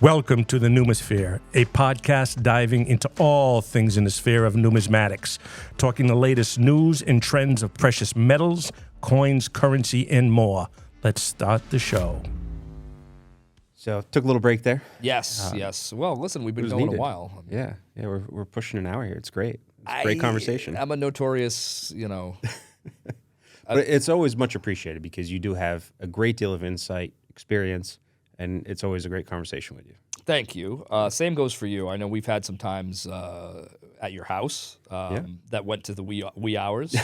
Welcome to the Numisphere, a podcast diving into all things in the sphere of numismatics, talking the latest news and trends of precious metals, coins, currency, and more. Let's start the show. So took a little break there. Yes. Well, listen, we've been going a while. Yeah, we're pushing an hour here. It's great. It's a great conversation. I'm a notorious, But it's always much appreciated because you do have a great deal of insight, experience, and it's always a great conversation with you. Thank you. Same goes for you. I know we've had some times at your house that went to the wee hours.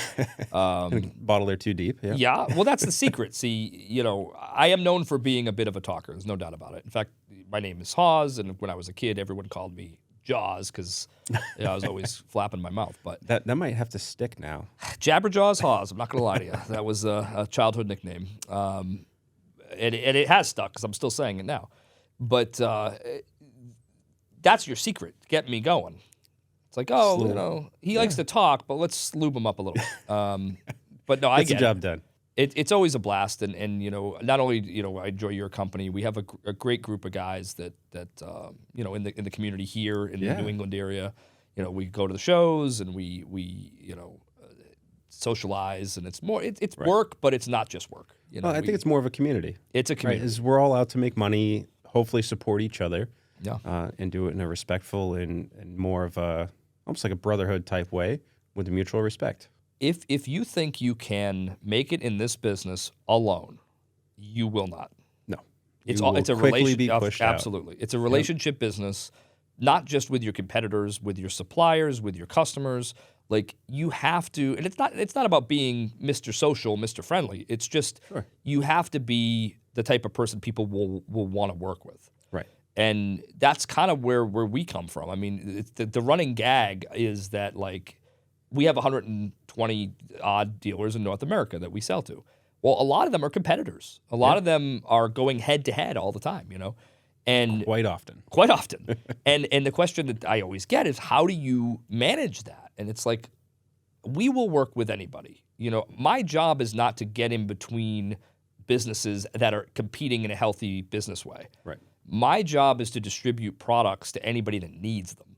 Bottle or two deep. Yeah. Yeah. Well, that's the secret. See, I am known for being a bit of a talker. There's no doubt about it. In fact, my name is Hawes, and when I was a kid, everyone called me Jaws because I was always flapping my mouth. But that might have to stick now. Jabberjaws Hawes. I'm not going to lie to you. That was a childhood nickname. And it has stuck because I'm still saying it now. But that's your secret, get me going. It's like, he likes to talk, but let's lube him up a little. But no, I get the job done. It's always a blast, and not only I enjoy your company. We have a great group of guys that in the community here in the New England area. We go to the shows and we socialize, and it's more it's right. Work, but it's not just work. I think it's more of a community. It's a community. Right? We're all out to make money, hopefully support each other, yeah, and do it in a respectful and more of a almost like a brotherhood type way with a mutual respect. If you think you can make it in this business alone, you will not. No, it's a relationship. Absolutely, it's a relationship business, not just with your competitors, with your suppliers, with your customers. Like you have to, and it's not about being Mr. Social, Mr. Friendly. It's just you have to be the type of person people will want to work with. Right. And that's kind of where we come from. I mean, the running gag is that like we have 120 odd dealers in North America that we sell to. Well, a lot of them are competitors. A lot of them are going head to head all the time, And quite often. and the question that I always get is, how do you manage that? And it's like, we will work with anybody. My job is not to get in between businesses that are competing in a healthy business way. Right. My job is to distribute products to anybody that needs them.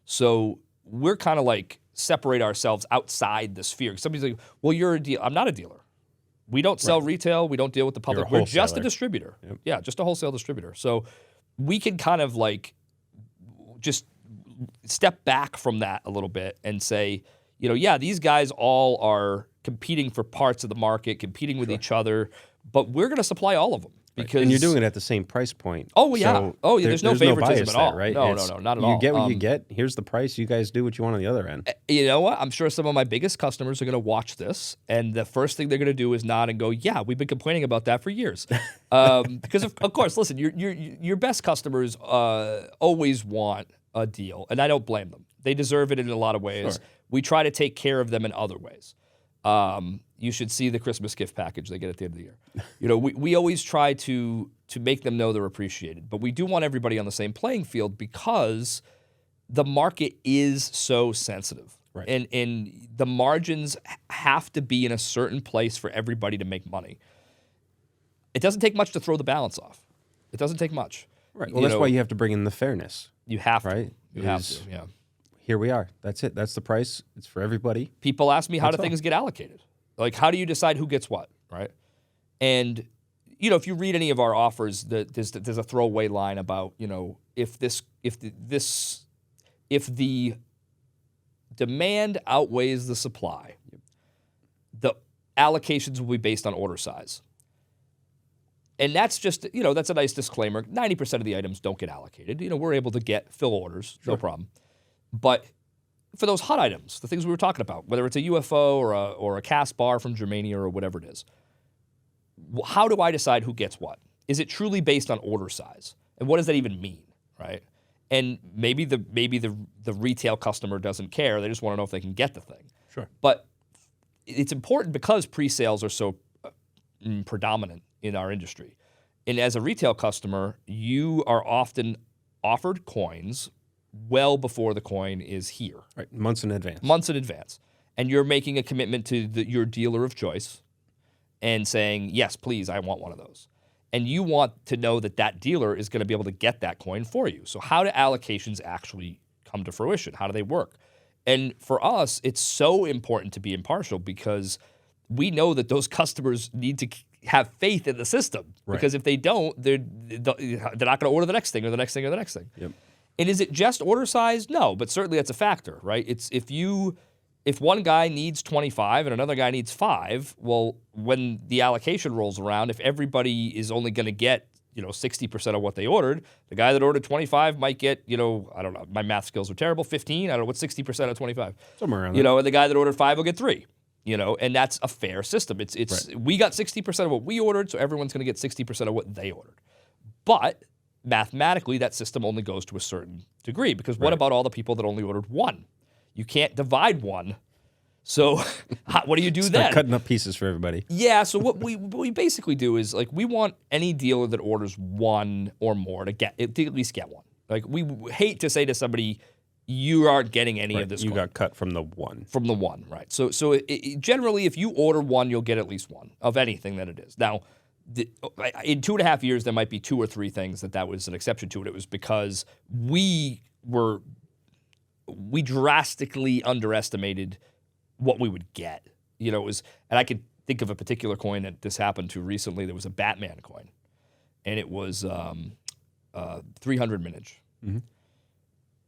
So we're kind of like separate ourselves outside the sphere. Somebody's like, well, you're a dealer. I'm not a dealer. We don't sell retail. We don't deal with the public. We're just a distributor. Yep. Yeah, just a wholesale distributor. So we can kind of like just step back from that a little bit and say, these guys all are competing for parts of the market, competing with each other, but we're going to supply all of them. Because and you're doing it at the same price point. Oh, yeah. So there's no favoritism at all. There, right? No, not at all. You get what you get. Here's the price. You guys do what you want on the other end. You know what? I'm sure some of my biggest customers are going to watch this, and the first thing they're going to do is nod and go, yeah, we've been complaining about that for years. Because, of course, listen, your best customers always want a deal, and I don't blame them. They deserve it in a lot of ways. Sure. We try to take care of them in other ways. You should see the Christmas gift package they get at the end of the year. We always try to make them know they're appreciated, but we do want everybody on the same playing field because the market is so sensitive. Right. And the margins have to be in a certain place for everybody to make money. It doesn't take much to throw the balance off. It doesn't take much. Right. Well, that's why you have to bring in the fairness. You have to. Right? You have to, yeah. Here we are. That's it. That's the price. It's for everybody. People ask me, how do things get allocated? Like, how do you decide who gets what, right? And, if you read any of our offers, there's a throwaway line about, if the demand outweighs the supply, the allocations will be based on order size. And that's just, that's a nice disclaimer. 90% of the items don't get allocated. We're able to fill orders, no problem. But for those hot items, the things we were talking about, whether it's a UFO or a cast bar from Germania or whatever it is, how do I decide who gets what? Is it truly based on order size? And what does that even mean, right? And maybe the retail customer doesn't care. They just want to know if they can get the thing. Sure. But it's important because pre-sales are so predominant in our industry. And as a retail customer, you are often offered coins well before the coin is here. Right, months in advance. And you're making a commitment to your dealer of choice and saying, yes, please, I want one of those. And you want to know that that dealer is going to be able to get that coin for you. So how do allocations actually come to fruition? How do they work? And for us, it's so important to be impartial because we know that those customers need to have faith in the system. Right. Because if they don't, they're not going to order the next thing or the next thing or the next thing. Yep. And is it just order size? No, but certainly that's a factor, right? It's if one guy needs 25 and another guy needs 5, well, when the allocation rolls around, if everybody is only going to get 60% of what they ordered, the guy that ordered 25 might get, I don't know, my math skills are terrible, 15. I don't know, what's 60% of 25? Somewhere around there. And the guy that ordered 5 will get 3. And that's a fair system. It's Right. We got 60% of what we ordered, so everyone's going to get 60% of what they ordered. But mathematically, that system only goes to a certain degree because what Right. about all the people that only ordered 1? You can't divide 1. So what do you do then? Start cutting up pieces for everybody. Yeah, so what we basically do is we want any dealer that orders 1 or more to at least get 1. We hate to say to somebody, you aren't getting any of this. You coin. got cut from the 1. From the 1, right? So generally, if you order 1, you'll get at least 1 of anything that it is. Now, in 2.5 years, there might be 2 or 3 things that was an exception to it. It was because we drastically underestimated what we would get. It was, and I could think of a particular coin that this happened to recently. There was a Batman coin, and it was 300 mintage. Mm-hmm.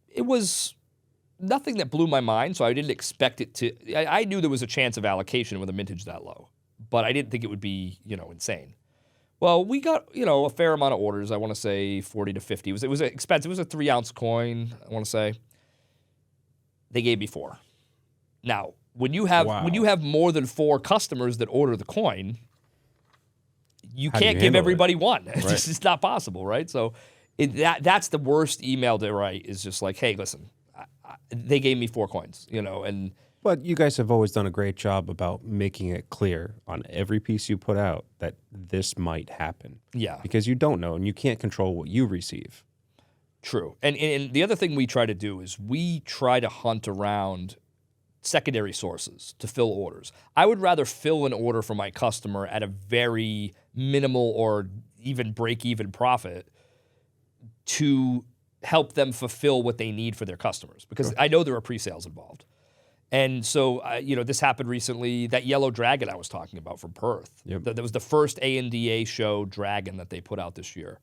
It was nothing that blew my mind, so I didn't expect it to. I knew there was a chance of allocation with a mintage that low, but I didn't think it would be insane. Well, we got a fair amount of orders. I want to say 40 to 50. It was expensive. It was a 3-ounce coin. I want to say they gave me 4. Now, when you have more than 4 customers that order the coin, you How do can't you give handle everybody it? 1. Right. It's just not possible, right? So that's the worst email to write. Is just hey, listen, they gave me 4 coins, and. But you guys have always done a great job about making it clear on every piece you put out that this might happen. Yeah. Because you don't know and you can't control what you receive. True. And the other thing we try to do is we try to hunt around secondary sources to fill orders. I would rather fill an order for my customer at a very minimal or even break-even profit to help them fulfill what they need for their customers because I know there are pre-sales involved. And so, this happened recently. That yellow dragon I was talking about from Perth. Yep. That was the first ANDA show dragon that they put out this year.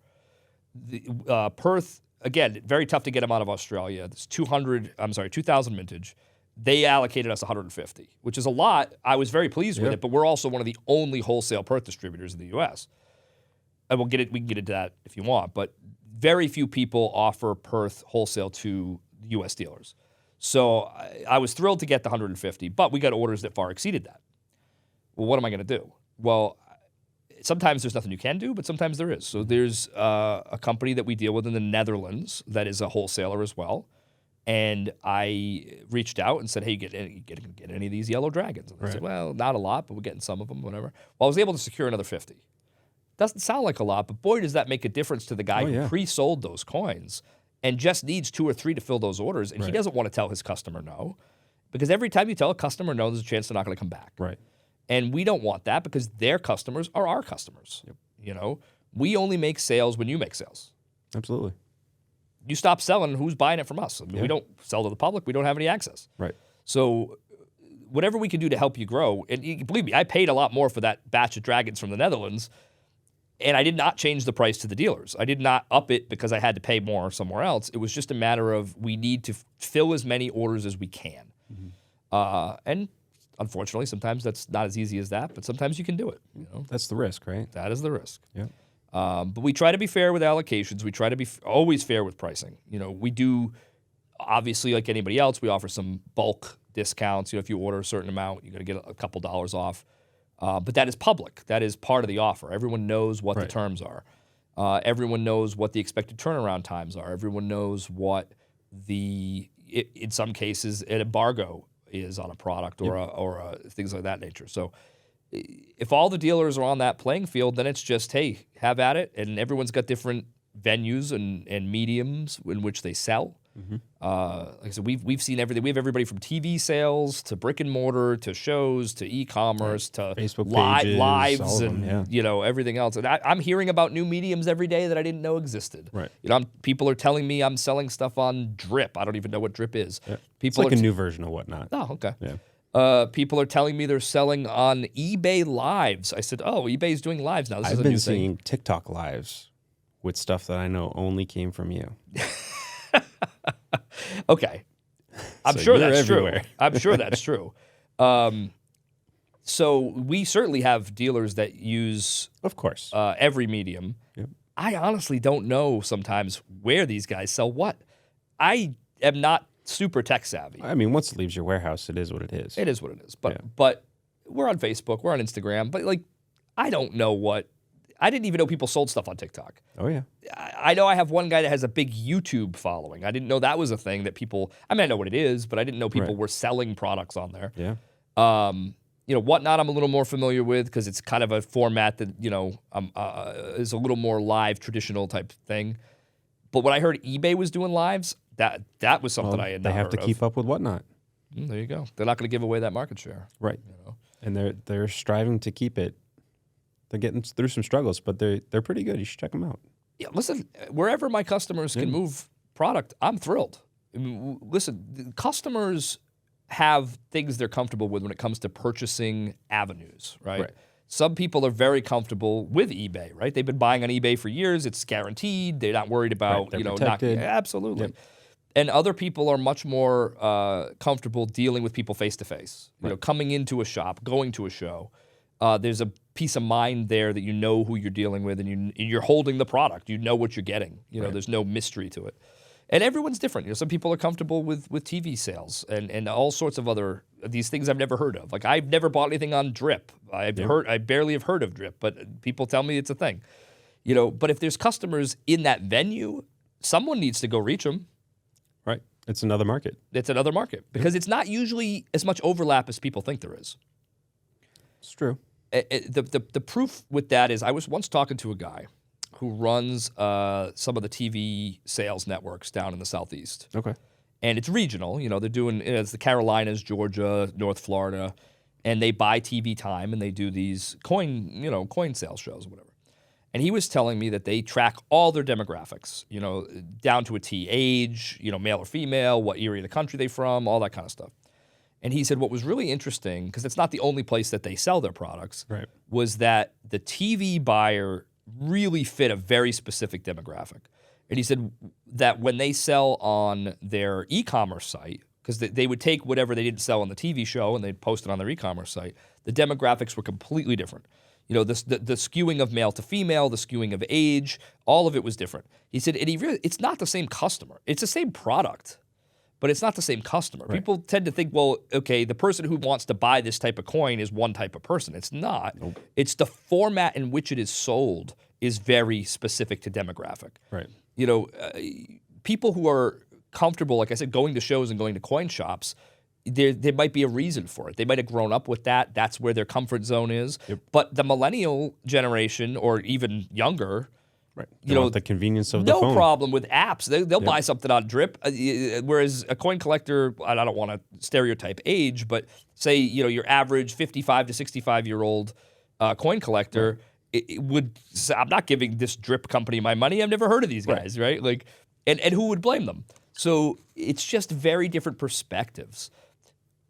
Perth, again, very tough to get them out of Australia. It's 2,000 mintage. They allocated us 150, which is a lot. I was very pleased with it, but we're also one of the only wholesale Perth distributors in the U.S. And we can get into that if you want, but very few people offer Perth wholesale to U.S. dealers. So I was thrilled to get the 150, but we got orders that far exceeded that. Well, what am I going to do? Well, sometimes there's nothing you can do, but sometimes there is. So there's a company that we deal with in the Netherlands that is a wholesaler as well. And I reached out and said, hey, get any of these yellow dragons? And they said, well, not a lot, but we're getting some of them, whatever. Well, I was able to secure another 50. Doesn't sound like a lot, but boy, does that make a difference to the guy who pre-sold those coins and just needs 2 or 3 to fill those orders. And he doesn't want to tell his customer no, because every time you tell a customer no, there's a chance they're not going to come back. Right. And we don't want that because their customers are our customers. Yep. We only make sales when you make sales. Absolutely. You stop selling, who's buying it from us? I mean, we don't sell to the public. We don't have any access. Right. So whatever we can do to help you grow, and believe me, I paid a lot more for that batch of dragons from the Netherlands, and I did not change the price to the dealers. I did not up it because I had to pay more somewhere else. It was just a matter of we need to fill as many orders as we can. Mm-hmm. And unfortunately, sometimes that's not as easy as that, but sometimes you can do it. That's the risk, right? That is the risk. Yeah. But we try to be fair with allocations. We try to be always fair with pricing. We do, obviously, like anybody else, we offer some bulk discounts. If you order a certain amount, you're going to get a couple dollars off. But that is public. That is part of the offer. Everyone knows what the terms are. Everyone knows what the expected turnaround times are. Everyone knows what in some cases, an embargo is on a product or things like that nature. So if all the dealers are on that playing field, then it's just, hey, have at it. And everyone's got different venues and mediums in which they sell. Like I said, we've seen everything. We have everybody from TV sales to brick and mortar to shows to e-commerce to Facebook pages, lives all of them, and yeah. everything else. And I'm hearing about new mediums every day that I didn't know existed. Right. People are telling me I'm selling stuff on Drip. I don't even know what Drip is. Yeah. It's People like are a new version of Whatnot. Oh, okay. Yeah. People are telling me they're selling on eBay Lives. I said, oh, eBay's doing lives now. This is I've a been new thing. seeing TikTok lives with stuff that I know only came from you. Okay. I'm So sure you're that's everywhere. true. I'm sure that's true. So we certainly have dealers that use Of course. every medium. Yep. I honestly don't know sometimes where these guys sell what. I am not super tech savvy. I mean, once it leaves your warehouse, it is what it is. It is what it is. But we're on Facebook, we're on Instagram, but like I don't know what. I didn't even know people sold stuff on TikTok. Oh, yeah. I know I have one guy that has a big YouTube following. I didn't know that was a thing that people. I mean, I know what it is, but I didn't know people were selling products on there. Yeah. Whatnot I'm a little more familiar with because it's kind of a format that is a little more live, traditional type thing. But when I heard eBay was doing lives, that was something I had not They have heard to of. keep up with Whatnot. There you go. They're not going to give away that market share. Right. And they're striving to keep it. They're getting through some struggles, but they're pretty good. You should check them out. Yeah, listen, wherever my customers can move product, I'm thrilled. I mean, listen, customers have things they're comfortable with when it comes to purchasing avenues, right? Some people are very comfortable with eBay, right? They've been buying on eBay for years. It's guaranteed. They're not worried about, They're not protected. absolutely. Yep. And other people are much more comfortable dealing with people face to face. Coming into a shop, going to a show. There's a peace of mind there that you know who you're dealing with, and you're holding the product. You know what you're getting. There's no mystery to it. And everyone's different. Some people are comfortable with TV sales and all sorts of other these things I've never heard of. Like I've never bought anything on Drip. I barely have heard of Drip, but people tell me it's a thing. But if there's customers in that venue, someone needs to go reach them. Right. It's another market. It's another market because it's not usually as much overlap as people think there is. It's true. The proof with that is I was once talking to a guy who runs some of the TV sales networks down in the Southeast. Okay. And it's regional. They're doing it's the Carolinas, Georgia, North Florida, and they buy TV time and they do these coin sales shows, whatever. And he was telling me that they track all their demographics, down to a T, age, male or female, what area of the country they're from, all that kind of stuff. And he said what was really interesting, because it's not the only place that they sell their products, was that the TV buyer really fit a very specific demographic. And he said that when they sell on their e-commerce site, because they would take whatever they didn't sell on the TV show and they'd post it on their e-commerce site, the demographics were completely different. The skewing of male to female, the skewing of age, all of it was different. He said, it's not the same customer. It's the same product, but it's not the same customer. Right. People tend to think, well, okay, the person who wants to buy this type of coin is one type of person. It's not. Nope. It's the format in which it is sold is very specific to demographic. Right. People who are comfortable, like I said, going to shows and going to coin shops, there might be a reason for it. They might have grown up with that. That's where their comfort zone is. Yep. But the millennial generation or even younger, right. The convenience of the no phone. problem with apps. They'll buy something on Drip. Whereas a coin collector, I don't want to stereotype age, but say your average 55 to 65-year-old coin collector it would say, I'm not giving this Drip company my money. I've never heard of these guys, right? Like, and who would blame them? So it's just very different perspectives.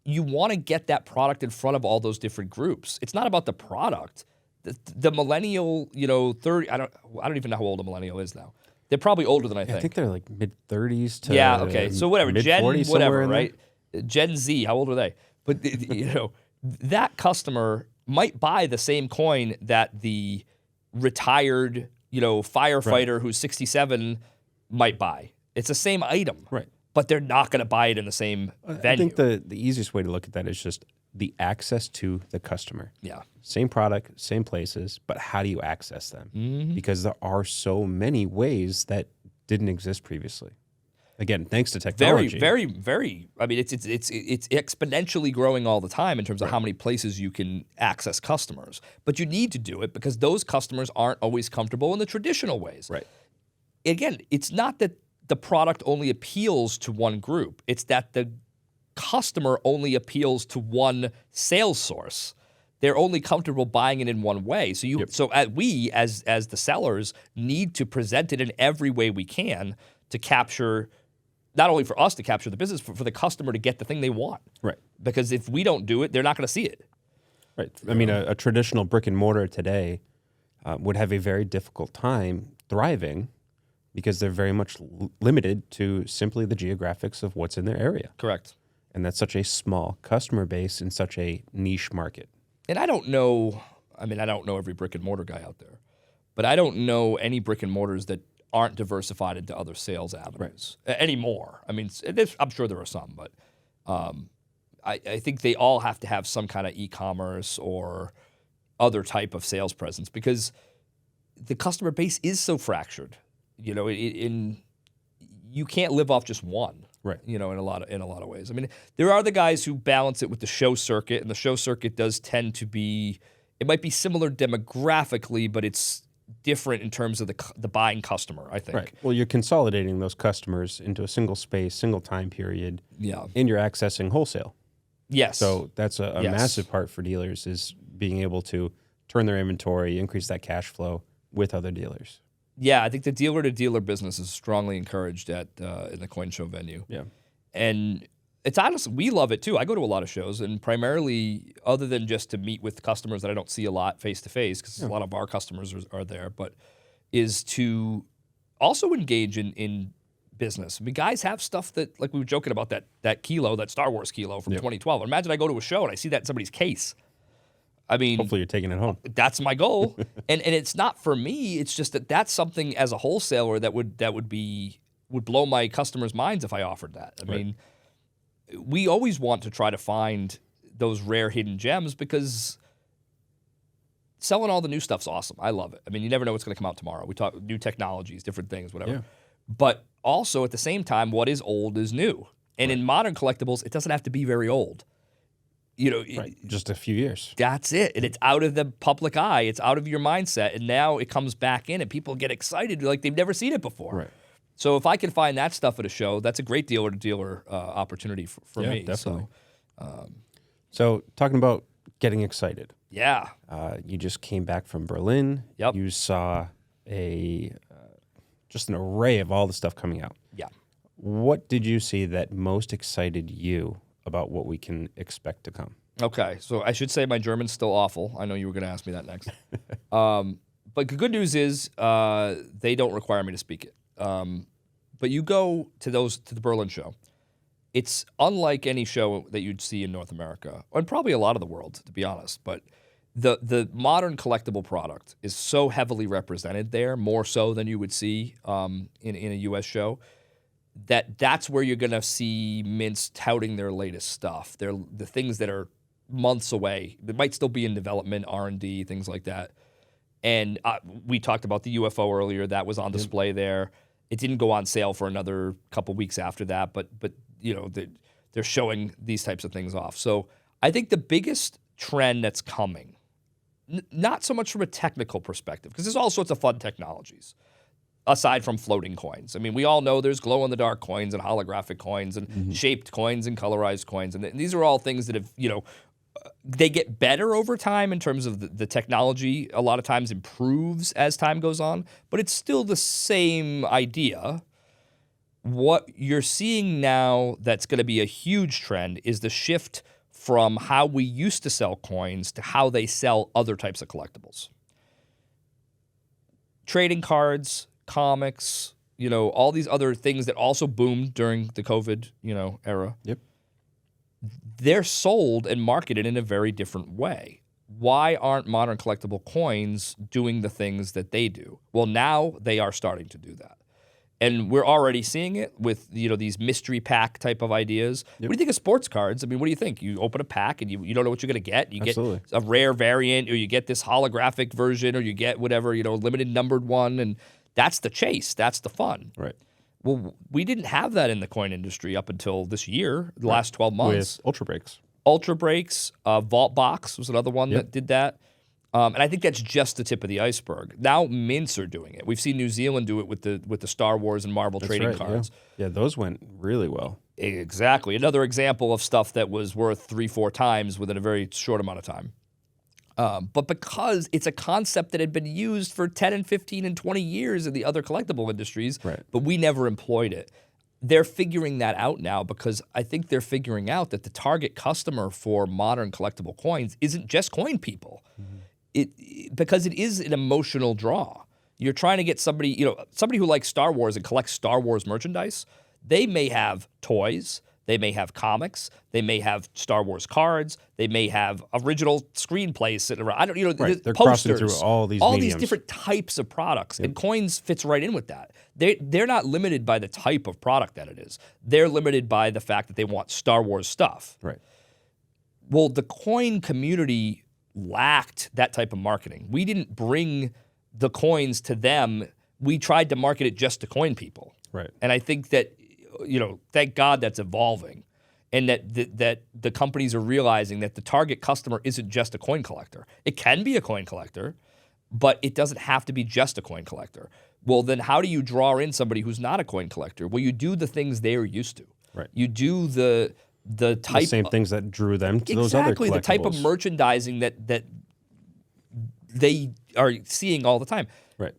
You want to get that product in front of all those different groups. It's not about the product. The millennial, 30. I don't even know how old a millennial is now. They're probably older than I think. I think they're like mid-30s to okay. So whatever, Gen whatever, right? Gen Z. How old are they? But that customer might buy the same coin that the retired, firefighter who's 67 might buy. It's the same item, right? But they're not going to buy it in the same venue. I think the easiest way to look at that is just the access to the customer. Yeah. Same product, same places, but how do you access them? Mm-hmm. Because there are so many ways that didn't exist previously. Again, thanks to technology. Very, very, very. I mean, it's exponentially growing all the time in terms of how many places you can access customers. But you need to do it because those customers aren't always comfortable in the traditional ways. Right. Again, it's not that the product only appeals to one group. It's that the customer only appeals to one sales source. They're only comfortable buying it in one way. So we as the sellers need to present it in every way we can to capture, not only for us to capture the business, for the customer to get the thing they want. Right. Because if we don't do it, they're not going to see it. Right. I mean, a traditional brick and mortar today would have a very difficult time thriving because they're very much limited to simply the geographics of what's in their area. Correct. And that's such a small customer base in such a niche market. And I don't know every brick and mortar guy out there, but I don't know any brick and mortars that aren't diversified into other sales avenues anymore. I mean, I'm sure there are some, but I think they all have to have some kind of e-commerce or other type of sales presence because the customer base is so fractured. You know, you can't live off just one. Right. You know, in a lot of ways. I mean, there are the guys who balance it with the show circuit, and the show circuit does tend to be. It might be similar demographically, but it's different in terms of the buying customer, I think. Right. Well, you're consolidating those customers into a single space, single time period. Yeah. And you're accessing wholesale. Yes. So that's a massive part for dealers is being able to turn their inventory, increase that cash flow with other dealers. Yeah, I think the dealer-to-dealer business is strongly encouraged in the coin show venue. Yeah. And it's honestly, we love it too. I go to a lot of shows, and primarily, other than just to meet with customers that I don't see a lot face-to-face, because a lot of our customers are there, but is to also engage in business. I mean, guys have stuff that, like we were joking about that kilo, that Star Wars kilo from 2012. Imagine I go to a show and I see that in somebody's case. I mean, hopefully you're taking it home. That's my goal, and it's not for me. It's just that's something as a wholesaler that would blow my customers' minds if I offered that. I mean, we always want to try to find those rare hidden gems because selling all the new stuff's awesome. I love it. I mean, you never know what's going to come out tomorrow. We talk new technologies, different things, whatever. Yeah. But also at the same time, what is old is new, and in modern collectibles, it doesn't have to be very old. You know, just a few years. That's it. And it's out of the public eye. It's out of your mindset. And now it comes back in and people get excited like they've never seen it before. Right. So if I can find that stuff at a show, that's a great dealer-to-dealer opportunity for me. Definitely. So talking about getting excited. Yeah. You just came back from Berlin. Yep. You saw just an array of all the stuff coming out. Yeah. What did you see that most excited you about what we can expect to come? Okay, so I should say my German's still awful. I know you were going to ask me that next. But the good news is they don't require me to speak it. But you go to the Berlin show. It's unlike any show that you'd see in North America, and probably a lot of the world, to be honest. But the modern collectible product is so heavily represented there, more so than you would see in a U.S. show. That's where you're going to see mints touting their latest stuff. They're the things that are months away. They might still be in development, R&D, things like that. And we talked about the UFO earlier. That was on display there. It didn't go on sale for another couple weeks after that, but you know they're showing these types of things off. So I think the biggest trend that's coming, not so much from a technical perspective, because there's all sorts of fun technologies. Aside from floating coins. I mean, we all know there's glow-in-the-dark coins and holographic coins and shaped coins and colorized coins. And these are all things that have, they get better over time in terms of the technology. A lot of times improves as time goes on, but it's still the same idea. What you're seeing now that's going to be a huge trend is the shift from how we used to sell coins to how they sell other types of collectibles. Trading cards, comics, all these other things that also boomed during the COVID, era. Yep. They're sold and marketed in a very different way. Why aren't modern collectible coins doing the things that they do? Well, now they are starting to do that. And we're already seeing it with, these mystery pack type of ideas. Yep. What do you think of sports cards? I mean, what do you think? You open a pack and you don't know what you're going to get. You Absolutely. Get a rare variant, or you get this holographic version, or you get whatever, limited numbered one. And that's the chase. That's the fun. Right. Well, we didn't have that in the coin industry up until this year, the last 12 months. With Ultra Breaks. Ultra Breaks, Vault Box was another one that did that. And I think that's just the tip of the iceberg. Now mints are doing it. We've seen New Zealand do it with the Star Wars and Marvel trading cards. Yeah, those went really well. Exactly. Another example of stuff that was worth 3-4 times within a very short amount of time. But because it's a concept that had been used for 10 and 15 and 20 years in the other collectible industries, but we never employed it. They're figuring that out now because I think they're figuring out that the target customer for modern collectible coins isn't just coin people. Because it is an emotional draw. You're trying to get somebody who likes Star Wars and collects Star Wars merchandise. They may have toys, they may have comics, they may have Star Wars cards, they may have original screenplays sitting around. They're posters, crossing through all these these different types of products, and coins fits right in with that. They're not limited by the type of product that it is. They're limited by the fact that they want Star Wars stuff. Right. Well, the coin community lacked that type of marketing. We didn't bring the coins to them. We tried to market it just to coin people. Right. And I think that, thank God that's evolving, and that the companies are realizing that the target customer isn't just a coin collector. It can be a coin collector, but it doesn't have to be just a coin collector. Well, then how do you draw in somebody who's not a coin collector? Well, you do the things they're used to. Right. You do the same things that drew them to those other collectibles. Exactly, the type of merchandising that they are seeing all the time. Right.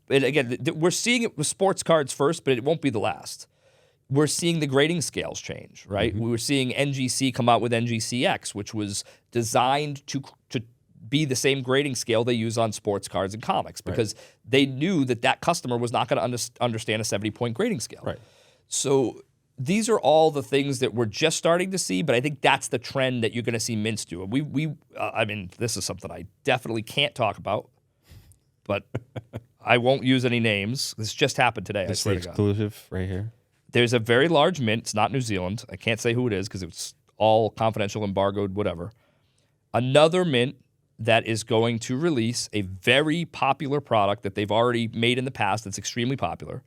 And again, we're seeing it with sports cards first, but it won't be the last. We're seeing the grading scales change, right? We were seeing NGC come out with NGCX, which was designed to be the same grading scale they use on sports cards and comics because they knew that customer was not going to understand a 70-point grading scale. Right. So these are all the things that we're just starting to see, but I think that's the trend that you're going to see mints do. And this is something I definitely can't talk about, but I won't use any names. This just happened today. This I is swear to God. exclusive right here. There's a very large mint. It's not New Zealand. I can't say who it is because it's all confidential, embargoed, whatever. Another mint that is going to release a very popular product that they've already made in the past that's extremely popular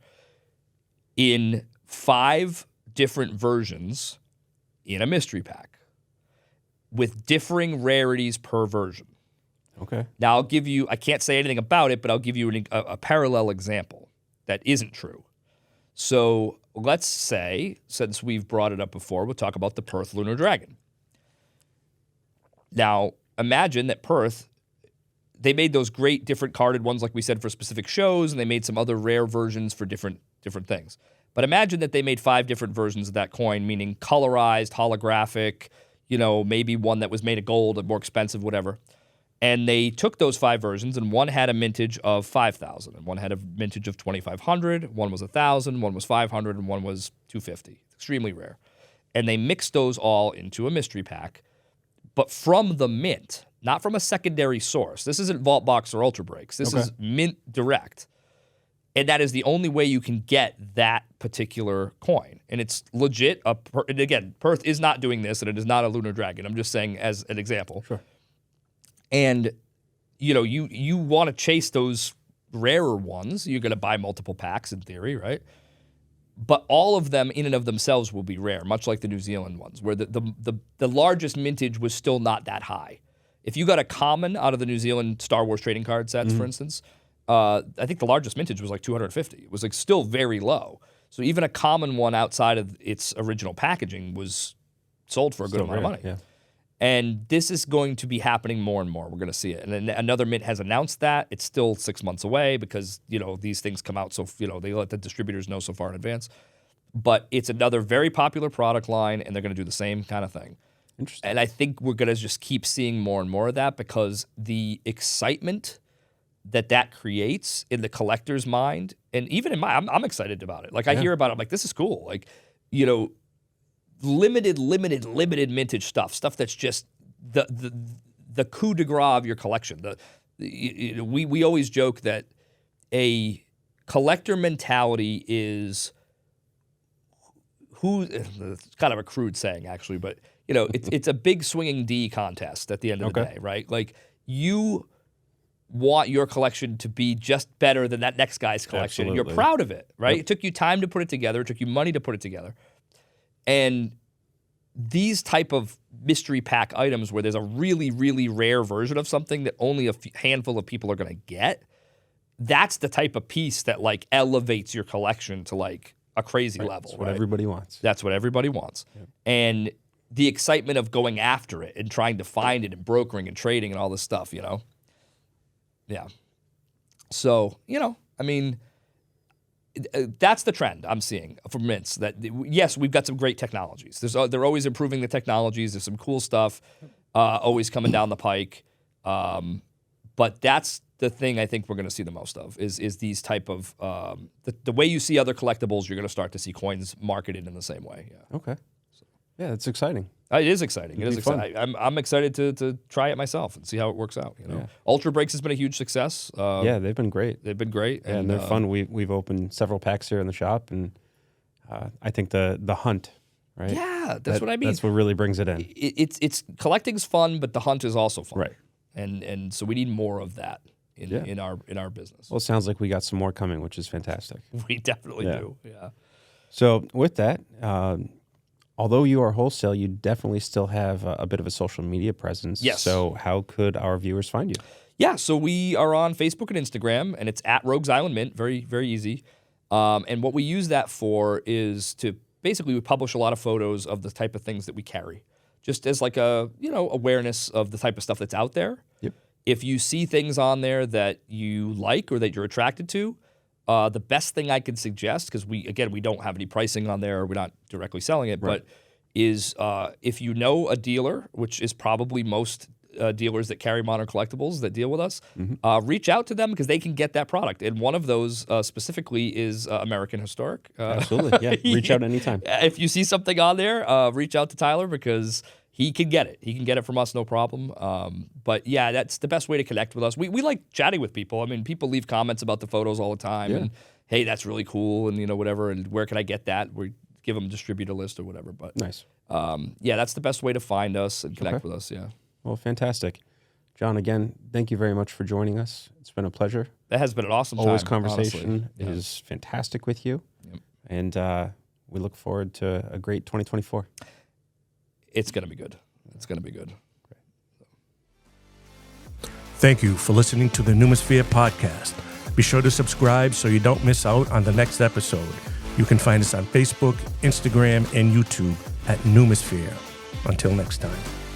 in 5 different versions in a mystery pack with differing rarities per version. Okay. Now, I'll give you, I can't say anything about it, but I'll give you a parallel example that isn't true. So let's say, since we've brought it up before, we'll talk about the Perth Lunar Dragon. Now, imagine that Perth, they made those great different carded ones, like we said, for specific shows, and they made some other rare versions for different things. But imagine that they made 5 different versions of that coin, meaning colorized, holographic, maybe one that was made of gold, more expensive, whatever. And they took those 5 versions, and one had a mintage of 5,000, and one had a mintage of 2,500, one was 1,000, one was 500, and one was 250. Extremely rare. And they mixed those all into a mystery pack, but from the mint, not from a secondary source. This isn't Vault Box or Ultra Breaks. This is mint direct. And that is the only way you can get that particular coin. And it's legit. And again, Perth is not doing this, and it is not a Lunar Dragon. I'm just saying as an example. Sure. And, you want to chase those rarer ones. You're going to buy multiple packs in theory, right? But all of them in and of themselves will be rare, much like the New Zealand ones, where the largest mintage was still not that high. If you got a common out of the New Zealand Star Wars trading card sets, for instance, I think the largest mintage was like 250. It was like still very low. So even a common one outside of its original packaging was sold for a good amount of money. Yeah. And this is going to be happening more and more. We're going to see it. And then another mint has announced that. It's still 6 months away because, these things come out so, they let the distributors know so far in advance. But it's another very popular product line, and they're going to do the same kind of thing. Interesting. And I think we're going to just keep seeing more and more of that because the excitement that creates in the collector's mind, and even in I'm excited about it. Like, I hear about it, I'm like, this is cool. Like, limited mintage stuff that's just the coup de grace of your collection. We always joke that a collector mentality is it's kind of a crude saying actually, but it's a big swinging D contest at the end of the day, right? Like, you want your collection to be just better than that next guy's collection. Absolutely. And you're proud of it, right? Yep. It took you time to put it together. It took you money to put it together. And these type of mystery pack items where there's a really, really rare version of something that only a handful of people are going to get, that's the type of piece that like elevates your collection to like a crazy level. That's what everybody wants. That's what everybody wants. Yep. And the excitement of going after it and trying to find it and brokering and trading and all this stuff, you know? Yeah. So, you know, I mean, that's the trend I'm seeing for mints. That yes, we've got some great technologies. They're always improving the technologies. There's some cool stuff always coming down the pike. But that's the thing I think we're going to see the most of is these type of the way you see other collectibles. You're going to start to see coins marketed in the same way. Yeah. Okay. Yeah, it's exciting. It is exciting. It is exciting. I'm excited to try it myself and see how it works out. You know, yeah. Ultra Breaks has been a huge success. Yeah, they've been great. They've been great, and they're fun. We've opened several packs here in the shop, and I think the hunt, right? Yeah, that's what I mean. That's what really brings it in. It's collecting's fun, but the hunt is also fun, right? And so we need more of that in our business. Well, it sounds like we got some more coming, which is fantastic. We definitely do. Yeah. So with that. Although you are wholesale, you definitely still have a bit of a social media presence. Yes. So how could our viewers find you? Yeah, so we are on Facebook and Instagram, and it's at Rogues Island Mint. Very, very easy. And what we use that for is to basically we publish a lot of photos of the type of things that we carry, just as like a awareness of the type of stuff that's out there. Yep. If you see things on there that you like or that you're attracted to, the best thing I can suggest, because we don't have any pricing on there, we're not directly selling it, right. but is if you know a dealer, which is probably most dealers that carry modern collectibles that deal with us, reach out to them because they can get that product. And one of those specifically is American Historic. Absolutely, yeah. Reach out anytime. If you see something on there, reach out to Tyler because he can get it. He can get it from us, no problem. But yeah, that's the best way to connect with us. We like chatting with people. I mean, people leave comments about the photos all the time. Yeah. And hey, that's really cool, and whatever. And where can I get that? We give them a distributor list or whatever. But nice. Yeah, that's the best way to find us and connect with us. Yeah. Well, fantastic, John. Again, thank you very much for joining us. It's been a pleasure. That has been an awesome time. Always conversation is fantastic with you, and we look forward to a great 2024. It's going to be good. It's going to be good. Thank you for listening to the Numisphere podcast. Be sure to subscribe so you don't miss out on the next episode. You can find us on Facebook, Instagram, and YouTube at Numisphere. Until next time.